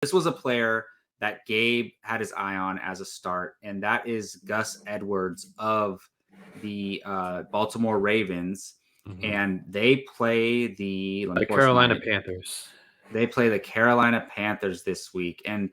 this was a player that Gabe had his eye on as a start, and that is Gus Edwards of the Baltimore Ravens. Mm-hmm. And they play the Carolina Panthers. They play the Carolina Panthers this week. And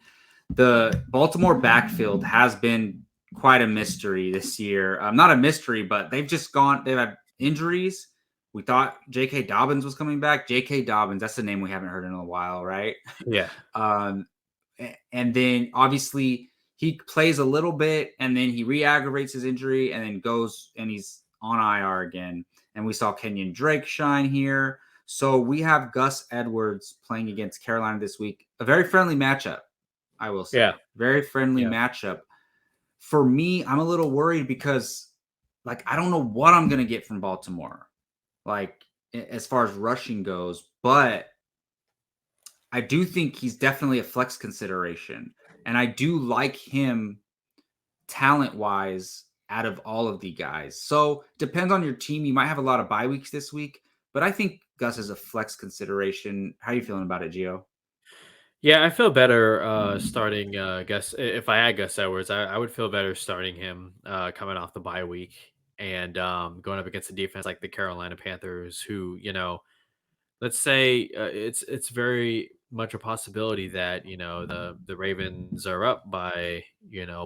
the Baltimore backfield has been quite a mystery this year. Not a mystery, but they've had injuries. We thought J.K. Dobbins was coming back. J.K. Dobbins, that's a name we haven't heard in a while, right? Yeah. And then obviously he plays a little bit and then he re-aggravates his injury and then goes and he's on IR again. And we saw Kenyon Drake shine here. So we have Gus Edwards playing against Carolina this week. A very friendly matchup, I will say. Yeah. Very friendly matchup. For me, I'm a little worried because, I don't know what I'm going to get from Baltimore, as far as rushing goes. But I do think he's definitely a flex consideration. And I do like him talent-wise out of all of the guys. So depends on your team. You might have a lot of bye weeks this week, but I think Gus is a flex consideration. How are you feeling about it, Gio? Yeah, I feel better starting Gus. If I had Gus Edwards, I would feel better starting him coming off the bye week and going up against a defense like the Carolina Panthers, who, let's say it's very much a possibility that the Ravens are up by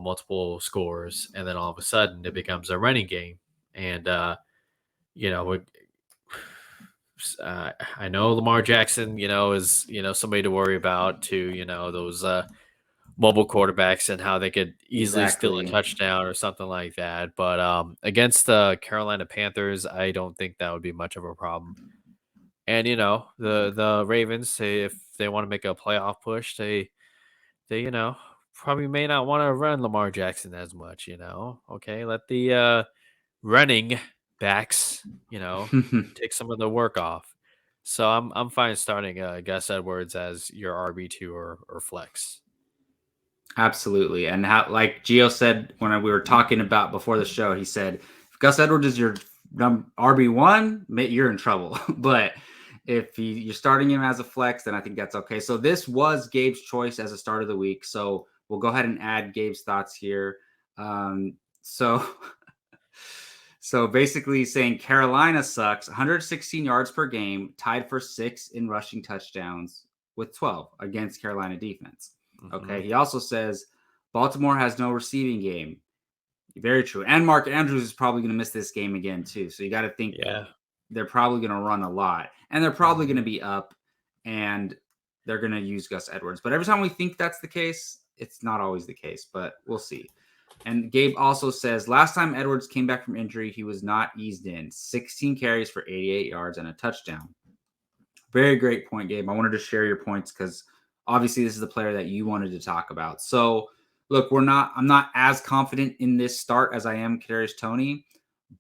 multiple scores, and then all of a sudden it becomes a running game, and I know Lamar Jackson, is somebody to worry about too. Those mobile quarterbacks and how they could easily steal a touchdown or something like that. But against the Carolina Panthers, I don't think that would be much of a problem. And the Ravens, if they want to make a playoff push, they probably may not want to run Lamar Jackson as much. Okay, let the running backs, take some of the work off. So I'm fine starting Gus Edwards as your RB2 or flex. Absolutely. And how, like Gio said when we were talking about before the show, he said, if Gus Edwards is your RB1, you're in trouble. But if you're starting him as a flex, then I think that's okay. So this was Gabe's choice as a start of the week. So we'll go ahead and add Gabe's thoughts here. So basically saying Carolina sucks, 116 yards per game, tied for 6 in rushing touchdowns with 12 against Carolina defense. Mm-hmm. Okay. He also says Baltimore has no receiving game. Very true. And Mark Andrews is probably going to miss this game again too. So you got to think they're probably going to run a lot and they're probably going to be up and they're going to use Gus Edwards. But every time we think that's the case, it's not always the case, but we'll see. And Gabe also says, last time Edwards came back from injury, he was not eased in. 16 carries for 88 yards and a touchdown. Very great point, Gabe. I wanted to share your points because obviously this is the player that you wanted to talk about. So, look, I'm not as confident in this start as I am Kadarius Toney,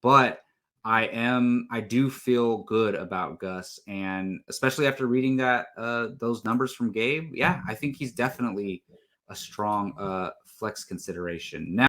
but I do feel good about Gus. And especially after reading those numbers from Gabe, I think he's definitely a strong flex consideration. Now,